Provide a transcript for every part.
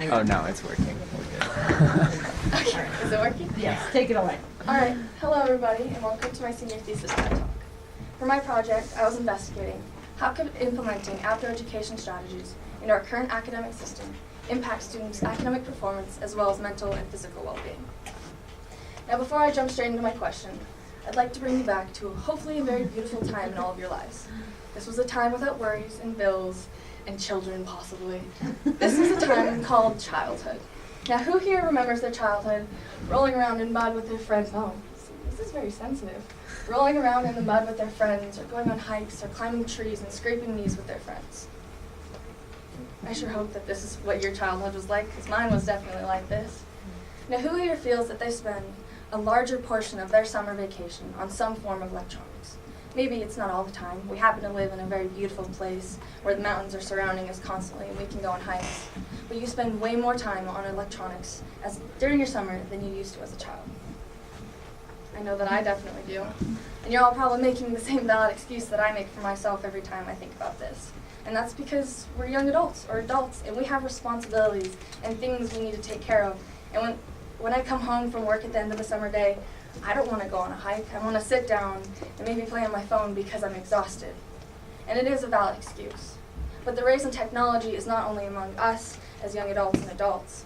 Oh, no, it's working. We're good. Okay, is it working? Yes, take it away. Alright, hello everybody, and welcome to my senior thesis TED Talk. For my project, I was investigating how could implementing outdoor education strategies in our current academic system impact students' academic performance as well as mental and physical well-being. Now, before I jump straight into my question, I'd like to bring you back to hopefully a very beautiful time in all of your lives. This was a time without worries and bills and children, possibly. This was a time called childhood. Now, who here remembers their childhood, rolling around in mud with their friends? Oh, this is very sensitive. Rolling around in the mud with their friends, or going on hikes, or climbing trees and scraping knees with their friends. I sure hope that this is what your childhood was like, because mine was definitely like this. Now, who here feels that they spend a larger portion of their summer vacation on some form of electronics? Maybe it's not all the time. We happen to live in a very beautiful place where the mountains are surrounding us constantly and we can go on hikes. But you spend way more time on electronics during your summer than you used to as a child. I know that I definitely do. And you're all probably making the same valid excuse that I make for myself every time I think about this. And that's because we're young adults, and we have responsibilities and things we need to take care of. And when I come home from work at the end of the summer day, I don't want to go on a hike. I want to sit down and maybe play on my phone because I'm exhausted. And it is a valid excuse. But the rise in technology is not only among us as young adults and adults.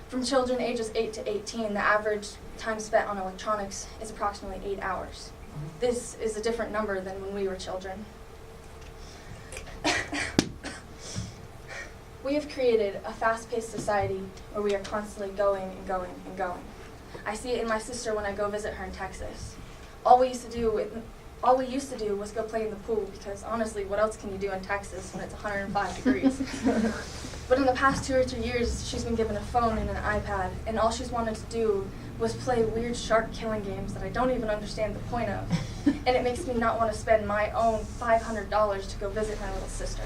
From children ages 8 to 18, the average time spent on electronics is approximately 8 hours. This is a different number than when we were children. We have created a fast-paced society where we are constantly going and going and going. I see it in my sister when I go visit her in Texas. All we used to do was go play in the pool because honestly, what else can you do in Texas when it's 105 degrees? But in the past 2 or 3 years, she's been given a phone and an iPad, and all she's wanted to do was play weird shark killing games that I don't even understand the point of. And it makes me not want to spend my own $500 to go visit my little sister.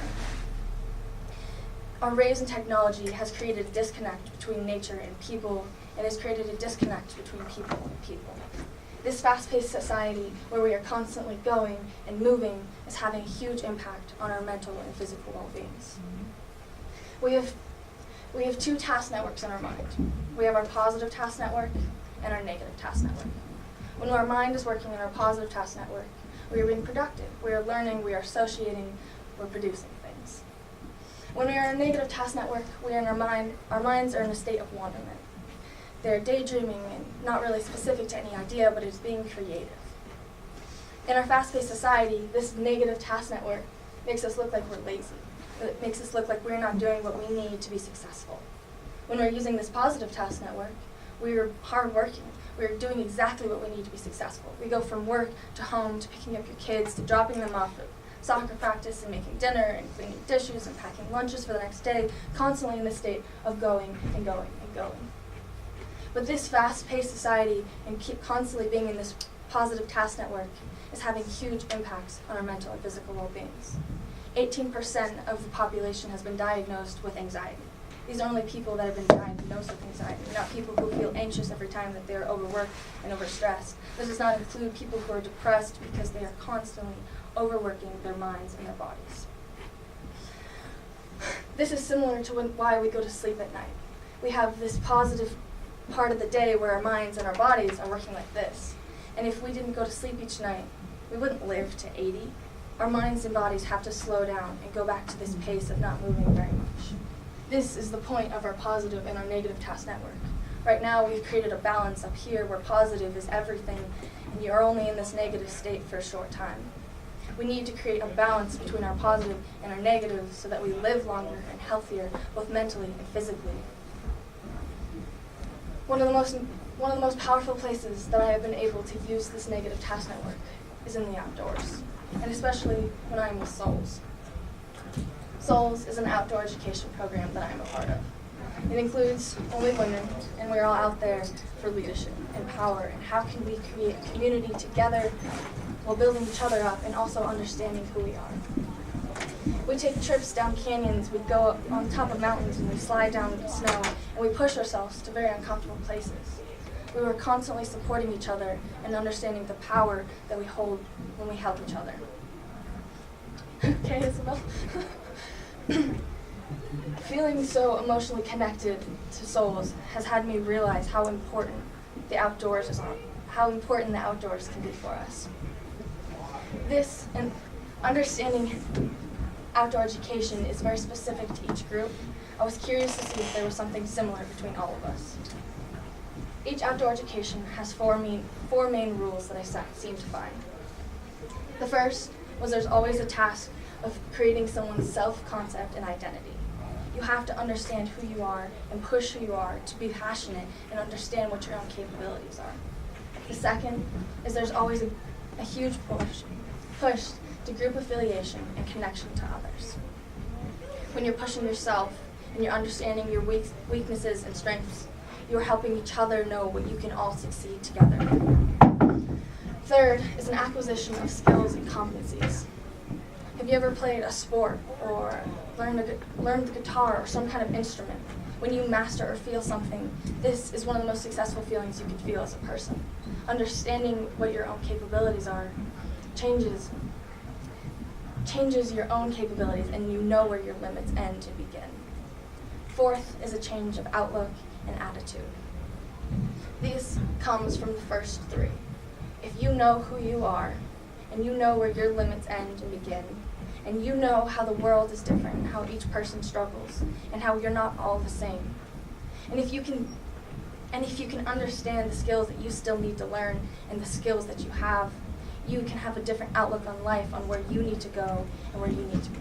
Our rise in technology has created a disconnect between nature and people, and has created a disconnect between people and people. This fast-paced society where we are constantly going and moving is having a huge impact on our mental and physical well-beings. We have two task networks in our mind. We have our positive task network and our negative task network. When our mind is working in our positive task network, we are being productive, we are learning, we are associating, we're producing things. When we are in a negative task network, we are in our minds are in a state of wonderment. They're daydreaming and not really specific to any idea, but it's being creative. In our fast-paced society, this negative task network makes us look like we're lazy. It makes us look like we're not doing what we need to be successful. When we're using this positive task network, we're hardworking. We're doing exactly what we need to be successful. We go from work to home to picking up your kids to dropping them off at soccer practice and making dinner and cleaning dishes and packing lunches for the next day, constantly in this state of going and going and going. But this fast-paced society and constantly being in this positive task network is having huge impacts on our mental and physical well-beings. 18% of the population has been diagnosed with anxiety. These are only people that have been diagnosed with anxiety, not people who feel anxious every time that they are overworked and overstressed. This does not include people who are depressed because they are constantly overworking their minds and their bodies. This is similar to why we go to sleep at night. We have this positive part of the day where our minds and our bodies are working like this. And if we didn't go to sleep each night, we wouldn't live to 80. Our minds and bodies have to slow down and go back to this pace of not moving very much. This is the point of our positive and our negative task network. Right now, we've created a balance up here where positive is everything, and you're only in this negative state for a short time. We need to create a balance between our positive and our negative so that we live longer and healthier, both mentally and physically. One of the most powerful places that I have been able to use this negative task network is in the outdoors, and especially when I'm with Souls. Souls is an outdoor education program that I'm a part of. It includes only women, and we're all out there for leadership and power, and how can we create a community together while building each other up and also understanding who we are. We take trips down canyons, we go up on top of mountains, and we slide down in the snow, and we push ourselves to very uncomfortable places. We were constantly supporting each other and understanding the power that we hold when we help each other. Okay, Isabel? Feeling so emotionally connected to souls has had me realize how important the outdoors can be for us. This and understanding outdoor education is very specific to each group. I was curious to see if there was something similar between all of us. Each outdoor education has four main rules that I seem to find. The first was there's always a task of creating someone's self-concept and identity. You have to understand who you are and push who you are to be passionate and understand what your own capabilities are. The second is there's always a huge push to group affiliation and connection to others. When you're pushing yourself and you're understanding your weaknesses and strengths, you're helping each other know what you can all succeed together. Third is an acquisition of skills and competencies. Have you ever played a sport or learned the guitar or some kind of instrument? When you master or feel something, this is one of the most successful feelings you can feel as a person. Understanding what your own capabilities are changes your own capabilities, and you know where your limits end and begin. Fourth is a change of outlook and attitude. This comes from the first three. If you know who you are, and you know where your limits end and begin, and you know how the world is different, and how each person struggles, and how you're not all the same, and if you can understand the skills that you still need to learn and the skills that you can have a different outlook on life, on where you need to go and where you need to be.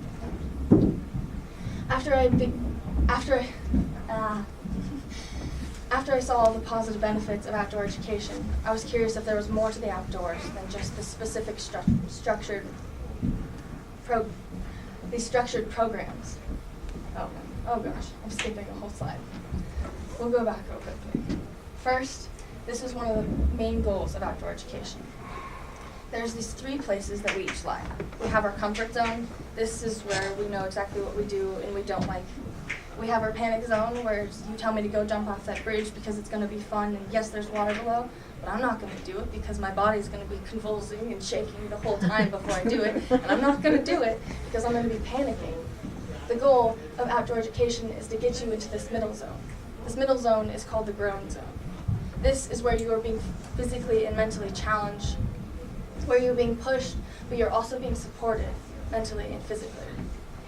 After I saw all the positive benefits of outdoor education, I was curious if there was more to the outdoors than just the specific structured programs. Oh gosh, I'm skipping a whole slide. We'll go back real quickly. First, this is one of the main goals of outdoor education. There's these three places that we each lie. We have our comfort zone. This is where we know exactly what we do and we don't like. We have our panic zone, where you tell me to go jump off that bridge because it's going to be fun, and yes, there's water below, but I'm not going to do it because my body's going to be convulsing and shaking the whole time before I do it, and I'm not going to do it because I'm going to be panicking. The goal of outdoor education is to get you into this middle zone. This middle zone is called the growing zone. This is where you are being physically and mentally challenged, where you're being pushed, but you're also being supported mentally and physically.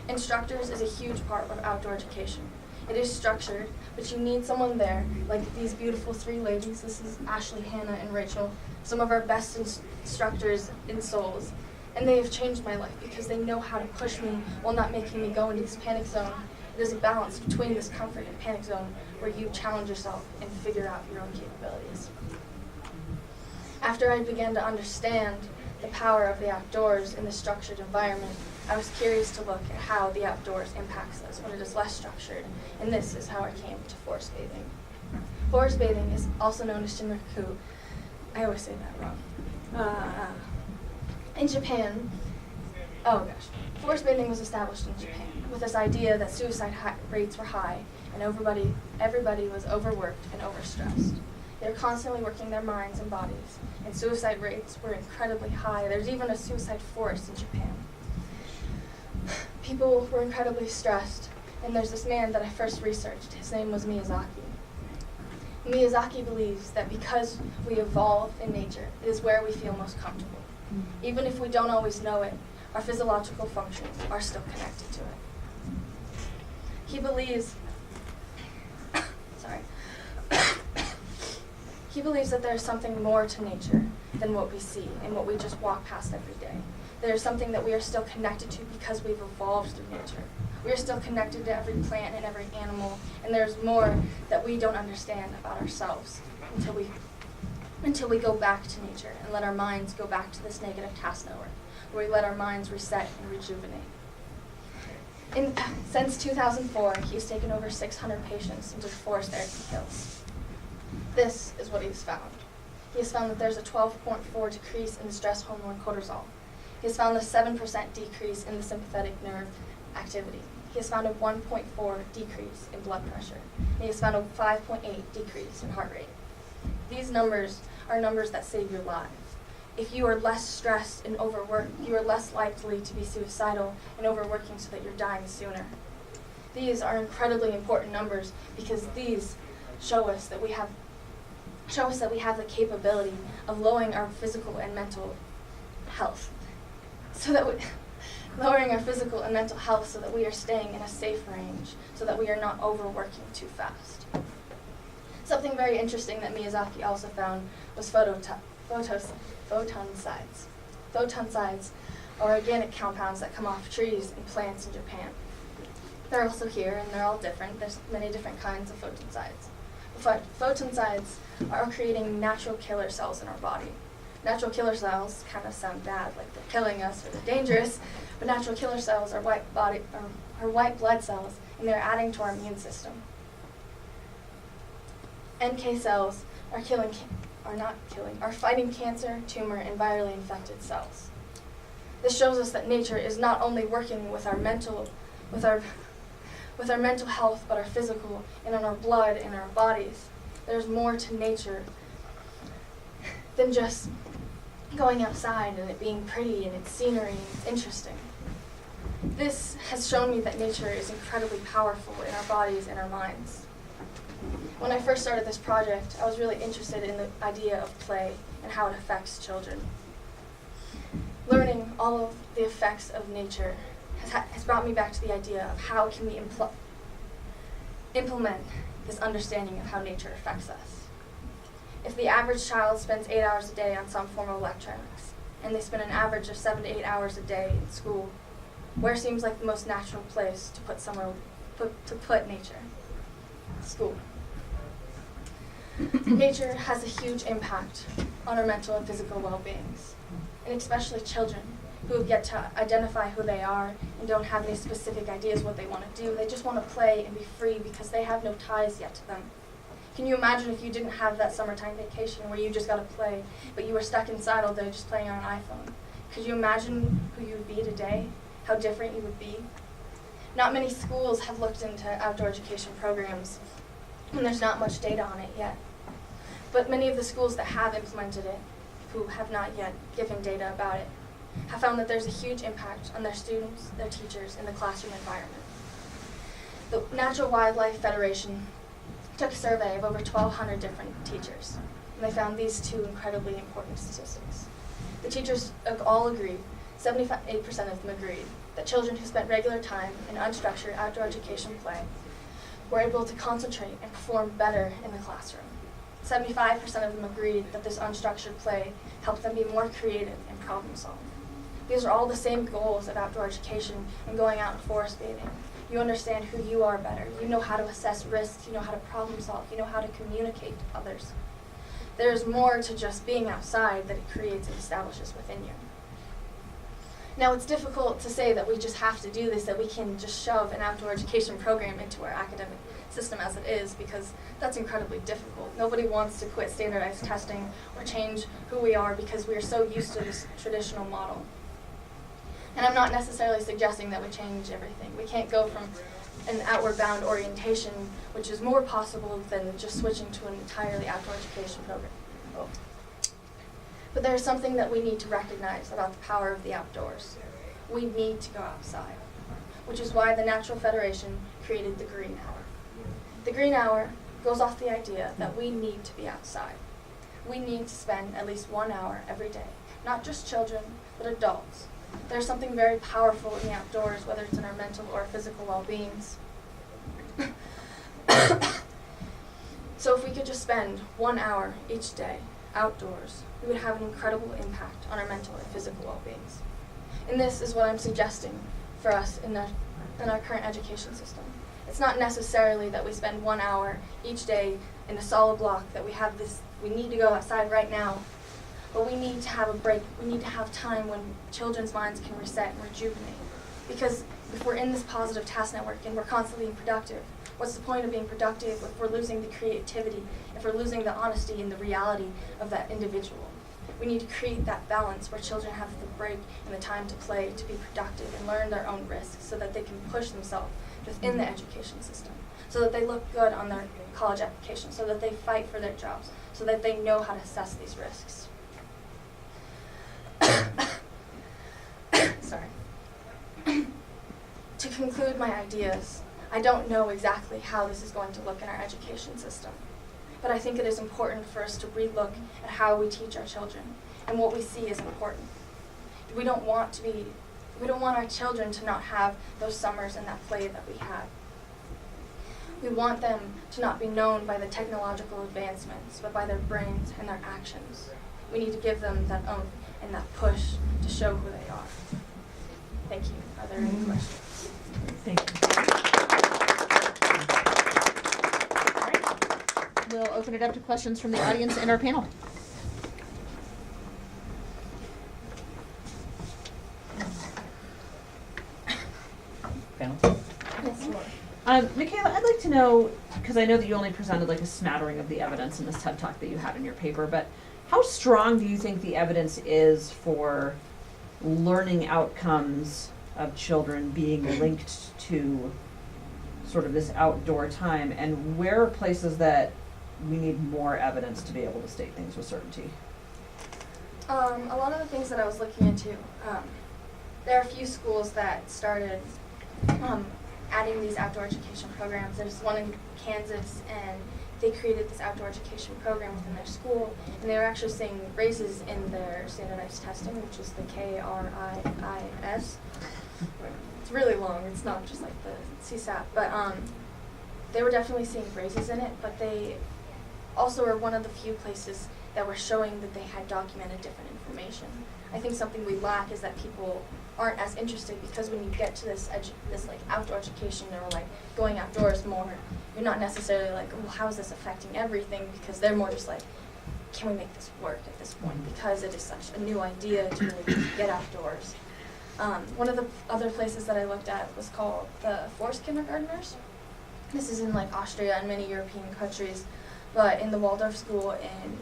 Instructors is a huge part of outdoor education. It is structured, but you need someone there, like these beautiful three ladies. This is Ashley, Hannah, and Rachel, some of our best instructors in Souls. And they have changed my life because they know how to push me while not making me go into this panic zone. There's a balance between this comfort and panic zone where you challenge yourself and figure out your own capabilities. After I began to understand the power of the outdoors in the structured environment, I was curious to look at how the outdoors impacts us when it is less structured, and this is how I came to forest bathing. Forest bathing is also known as Shinraku. I always say that wrong. In Japan, forest bathing was established in Japan with this idea that suicide rates were high and everybody was overworked and overstressed. They were constantly working their minds and bodies, and suicide rates were incredibly high. There's even a suicide forest in Japan. People were incredibly stressed, and there's this man that I first researched. His name was Miyazaki. Miyazaki believes that because we evolve in nature, it is where we feel most comfortable. Even if we don't always know it, our physiological functions are still connected to it. He believes that there's something more to nature than what we see and what we just walk past every day. There's something that we are still connected to because we've evolved through nature. We are still connected to every plant and every animal, and there's more that we don't understand about ourselves until we go back to nature and let our minds go back to this negative task network, where we let our minds reset and rejuvenate. Since 2004, he's taken over 600 patients into the forest American hills. This is what he's found. He has found that there's a 12.4 decrease in the stress hormone cortisol. He has found a 7% decrease in the sympathetic nerve activity. He has found a 1.4 decrease in blood pressure. He has found a 5.8 decrease in heart rate. These numbers are numbers that save your life. If you are less stressed and overworked, you are less likely to be suicidal and overworking so that you're dying sooner. These are incredibly important numbers because these show us that we have the capability of lowering our physical and mental health, lowering our physical and mental health so that we are staying in a safe range, so that we are not overworking too fast. Something very interesting that Miyazaki also found was photosides. Photosides are organic compounds that come off trees and plants in Japan. They're also here, and they're all different. There's many different kinds of photosides. Photosides are creating natural killer cells in our body. Natural killer cells kind of sound bad, like they're killing us or they're dangerous, but natural killer cells are white blood cells, and they're adding to our immune system. NK cells are fighting cancer, tumor, and virally infected cells. This shows us that nature is not only working with our mental health, but our physical, and in our blood, and our bodies. There's more to nature than just going outside and it being pretty and its scenery and it's interesting. This has shown me that nature is incredibly powerful in our bodies and our minds. When I first started this project, I was really interested in the idea of play and how it affects children. Learning all of the effects of nature has brought me back to the idea of how can we implement this understanding of how nature affects us. If the average child spends 8 hours a day on some form of electronics, and they spend an average of 7 to 8 hours a day in school, where seems like the most natural place to put nature? School. Nature has a huge impact on our mental and physical well-beings, and especially children who have yet to identify who they are and don't have any specific ideas what they want to do. They just want to play and be free because they have no ties yet to them. Can you imagine if you didn't have that summertime vacation where you just got to play, but you were stuck inside all day just playing on an iPhone? Could you imagine who you would be today? How different you would be? Not many schools have looked into outdoor education programs, and there's not much data on it yet. But many of the schools that have implemented it, who have not yet given data about it, have found that there's a huge impact on their students, their teachers, and the classroom environment. The Natural Wildlife Federation took a survey of over 1,200 different teachers, and they found these two incredibly important statistics. The teachers all agreed, 78% of them agreed, that children who spent regular time in unstructured outdoor education play were able to concentrate and perform better in the classroom. 75% of them agreed that this unstructured play helped them be more creative and problem solve. These are all the same goals of outdoor education and going out and forest bathing. You understand who you are better. You know how to assess risks. You know how to problem solve. You know how to communicate to others. There's more to just being outside that it creates and establishes within you. Now, it's difficult to say that we just have to do this, that we can just shove an outdoor education program into our academic system as it is, because that's incredibly difficult. Nobody wants to quit standardized testing or change who we are because we are so used to this traditional model. And I'm not necessarily suggesting that we change everything. We can't go from an outward bound orientation, which is more possible than just switching to an entirely outdoor education program. But there's something that we need to recognize about the power of the outdoors. We need to go outside, which is why the Natural Federation created the Green Hour. The Green Hour goes off the idea that we need to be outside. We need to spend at least 1 hour every day, not just children, but adults. There's something very powerful in the outdoors, whether it's in our mental or physical well-beings. So if we could just spend 1 hour each day outdoors, we would have an incredible impact on our mental and physical well-beings. And this is what I'm suggesting for us in our current education system. It's not necessarily that we spend 1 hour each day in a solid block, that we need to go outside right now, but we need to have a break. We need to have time when children's minds can reset and rejuvenate. Because if we're in this positive task network and we're constantly being productive, what's the point of being productive if we're losing the creativity, if we're losing the honesty and the reality of that individual? We need to create that balance where children have the break and the time to play, to be productive and learn their own risks so that they can push themselves within the education system, so that they look good on their college application, so that they fight for their jobs, so that they know how to assess these risks. Sorry. To conclude my ideas, I don't know exactly how this is going to look in our education system, but I think it is important for us to relook at how we teach our children and what we see is important. We don't want our children to not have those summers and that play that we had. We want them to not be known by the technological advancements, but by their brains and their actions. We need to give them that oomph and that push to show who they are. Thank you. Are there any questions? Thank you. All right. We'll open it up to questions from the audience and our panel. Panel? Yes, Laura. Mikayla, I'd like to know, because I know that you only presented like a smattering of the evidence in this TED Talk that you had in your paper, but how strong do you think the evidence is for learning outcomes of children being linked to sort of this outdoor time, and where are places that we need more evidence to be able to state things with certainty? A lot of the things that I was looking into, there are a few schools that started adding these outdoor education programs. There's one in Kansas, and they created this outdoor education program within their school, and they were actually seeing raises in their standardized testing, which is the KRIIS. It's really long. It's not just like the CSAT, but they were definitely seeing raises in it, but they also were one of the few places that were showing that they had documented different information. I think something we lack is that people aren't as interested, because when you get to this like outdoor education or like going outdoors more, you're not necessarily like, well, how is this affecting everything? Because they're more just like, can we make this work at this point? Because it is such a new idea to really get outdoors. One of the other places that I looked at was called the Forest Kindergartners. This is in like Austria and many European countries, but in the Waldorf school in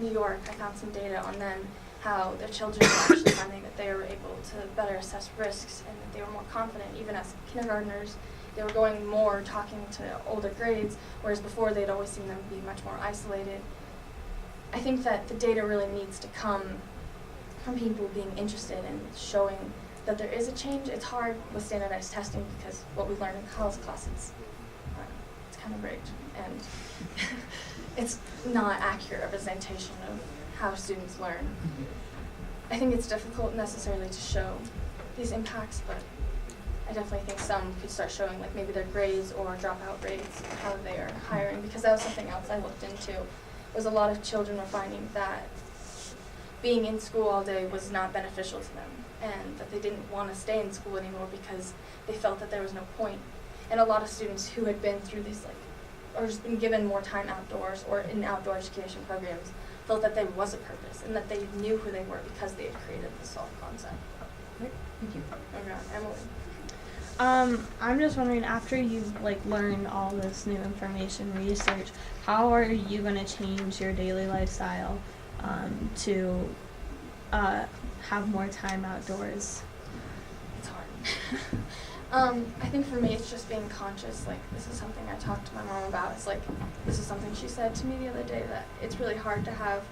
New York, I found some data on them, how their children were actually finding that they were able to better assess risks and that they were more confident. Even as kindergartners, they were going more talking to older grades, whereas before they'd always seen them be much more isolated. I think that the data really needs to come from people being interested in showing that there is a change. It's hard with standardized testing because what we learn in college classes, it's kind of rigged, and it's not accurate representation of how students learn. I think it's difficult necessarily to show these impacts, but I definitely think some could start showing like maybe their grades or dropout rates, how they are hiring, because that was something else I looked into. Was a lot of children were finding that being in school all day was not beneficial to them, and that they didn't want to stay in school anymore because they felt that there was no point. And a lot of students who had been through these or just been given more time outdoors or in outdoor education programs felt that there was a purpose and that they knew who they were because they had created this solid concept. Thank you. Okay, Emily. I'm just wondering, after you've learned all this new information, research, how are you going to change your daily lifestyle to have more time outdoors? It's hard. I think for me, it's just being conscious. This is something I talked to my mom about. It's this is something she said to me the other day, that it's really hard to have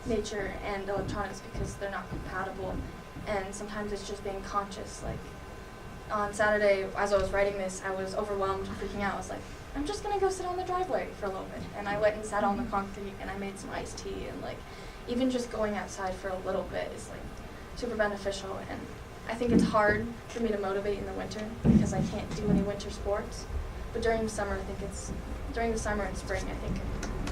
nature and electronics because they're not compatible. And sometimes it's just being conscious. On Saturday, as I was writing this, I was overwhelmed and freaking out. I was like, I'm just going to go sit on the driveway for a little bit. And I went and sat on the concrete and I made some iced tea. And even just going outside for a little bit is super beneficial. And I think it's hard for me to motivate in the winter because I can't do any winter sports. But during the summer, during the summer and spring, I think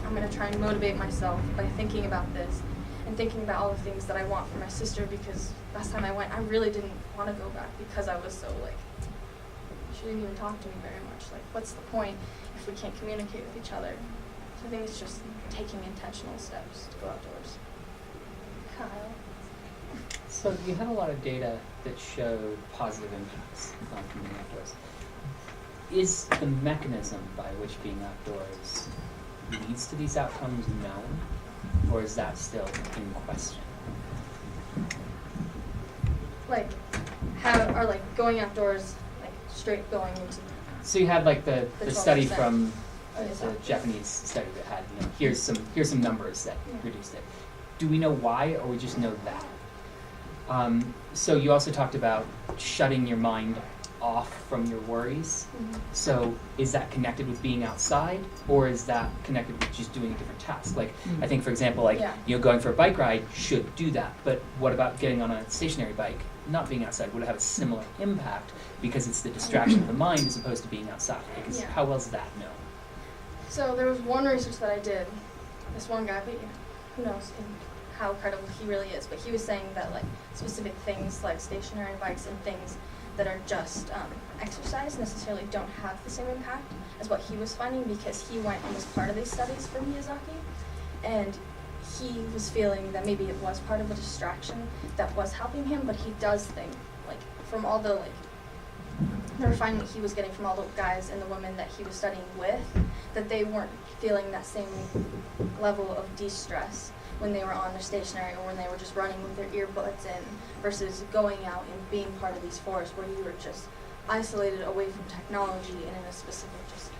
I'm going to try and motivate myself by thinking about this and thinking about all the things that I want for my sister, because last time I went, I really didn't want to go back because I was so she didn't even talk to me very much. What's the point if we can't communicate with each other? So I think it's just taking intentional steps to go outdoors. Kyle? So you had a lot of data that showed positive impacts from being outdoors. Is the mechanism by which being outdoors leads to these outcomes known, or is that still in question? Going outdoors, straight going into. So you had the study from the Japanese study that had here's some numbers that reduced it. Do we know why, or we just know that? So you also talked about shutting your mind off from your worries. Mhm. So is that connected with being outside, or is that connected with just doing a different task? Like, I think, for example, like, Yeah. going for a bike ride should do that, but what about getting on a stationary bike, not being outside? Would it have a similar impact because it's the distraction of the mind as opposed to being outside? Because Yeah. how well is that known? So there was one research that I did. This one guy, but who knows how credible he really is. But he was saying that like specific things like stationary bikes and things that are just exercise necessarily don't have the same impact as what he was finding, because he went and was part of these studies for Miyazaki, and he was feeling that maybe it was part of a distraction that was helping him. But he does think like from all the they were finding that he was getting from all the guys and the women that he was studying with, that they weren't feeling that same level of de-stress when they were on their stationary or when they were just running with their earbuds in, versus going out and being part of these forests where you were just isolated away from technology and in a specific just.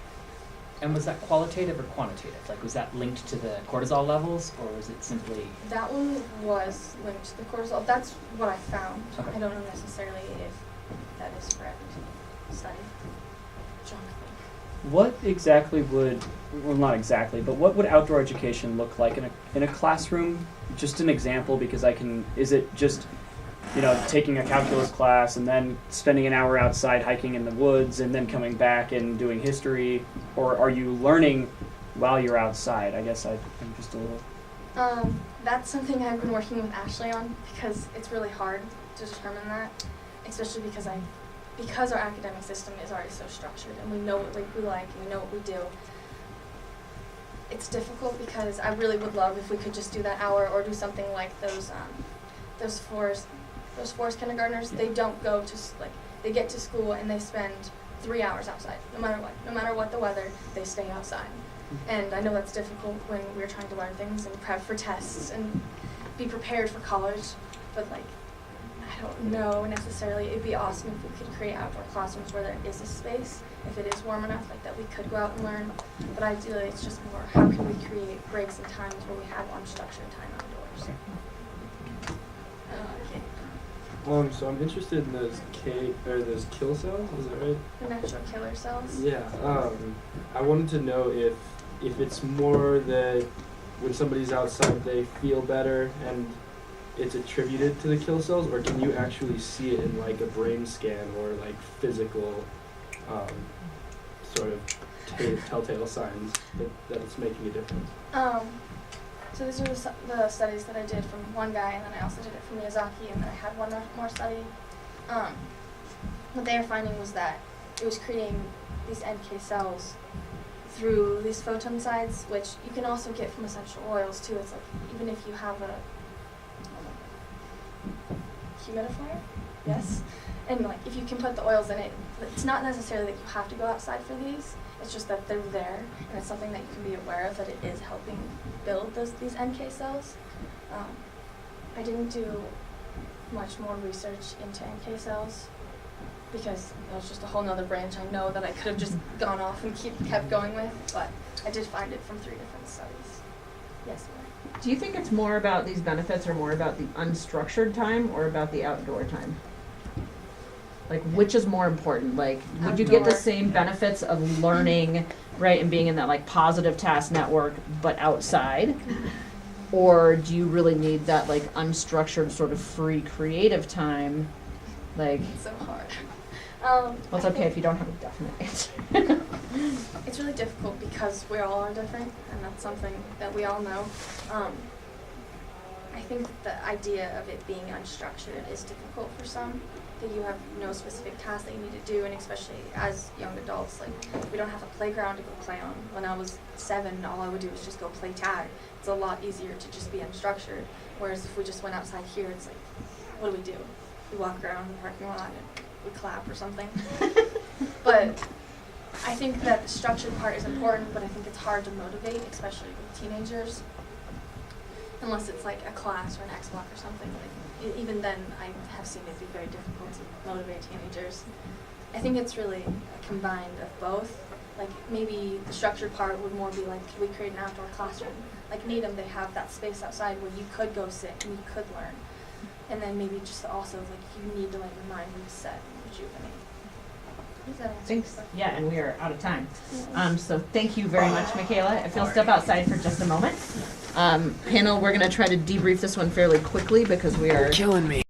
And was that qualitative or quantitative? Like, was that linked to the cortisol levels, or was it simply? That one was linked to the cortisol. That's what I found. Okay. I don't know necessarily if that is for every study. John. What exactly would, well, not exactly, but what would outdoor education look like in a classroom? Just an example, because is it just, taking a calculus class and then spending an hour outside hiking in the woods and then coming back and doing history, or are you learning while you're outside? I guess I'm just a little. That's something I've been working with Ashley on, because it's really hard to determine that, especially because our academic system is already so structured and we know what we like and we know what we do. It's difficult, because I really would love if we could just do that hour or do something like those forest kindergartners. They don't go to they get to school and they spend 3 hours outside, no matter what the weather, they stay outside. And I know that's difficult when we're trying to learn things and prep for tests and be prepared for college, but I don't know necessarily. It'd be awesome if we could create outdoor classrooms where there is a space, if it is warm enough, that we could go out and learn. But ideally, it's just more, how can we create breaks and times where we have unstructured time outdoors? So I'm interested in those those kill cells. Is that right? The natural killer cells. Yeah. I wanted to know if it's more that when somebody's outside they feel better and it's attributed to the kill cells, or can you actually see it in like a brain scan or like physical sort of telltale signs that it's making a difference? So these are the studies that I did from one guy, and then I also did it from Miyazaki, and then I had one more study. What they were finding was that it was creating these NK cells through these photosides, which you can also get from essential oils too. It's like, even if you have a humidifier, yes, and if you can put the oils in it, it's not necessarily that you have to go outside for these. It's just that they're there, and it's something that you can be aware of, that it is helping build these NK cells. I didn't do much more research into NK cells, because that was just a whole nother branch I know that I could have just gone off and kept going with, but I did find it from 3 different studies. Yes, ma'am. Do you think it's more about these benefits, or more about the unstructured time, or about the outdoor time? Like, which is more important? Like, would you get the Outdoor. same benefits of learning, right, and being in that positive task network, but outside? Or do you really need that unstructured sort of free creative time? It's so hard. Well, it's I okay think if you don't have a definite answer. it's really difficult because we all are different, and that's something that we all know. I think the idea of it being unstructured is difficult for some, that you have no specific task that you need to do, and especially as young adults, we don't have a playground to go play on. When I was 7, all I would do was just go play tag. It's a lot easier to just be unstructured, whereas if we just went outside here, it's what do? We walk around the parking lot and we clap or something. But I think that the structured part is important, but I think it's hard to motivate, especially with teenagers, unless it's a class or an X block or something. Even then, I have seen it be very difficult to motivate teenagers. I think it's really a combined of both. Maybe the structured part would more be could we create an outdoor classroom? Needham, they have that space outside where you could go sit and you could learn. And then maybe just also you need to let your mind reset and rejuvenate. Thanks. Yeah, and we are out of time. So thank you very much, Mikayla. If you'll step outside for just a moment. Panel, we're going to try to debrief this one fairly quickly because we are Killing me.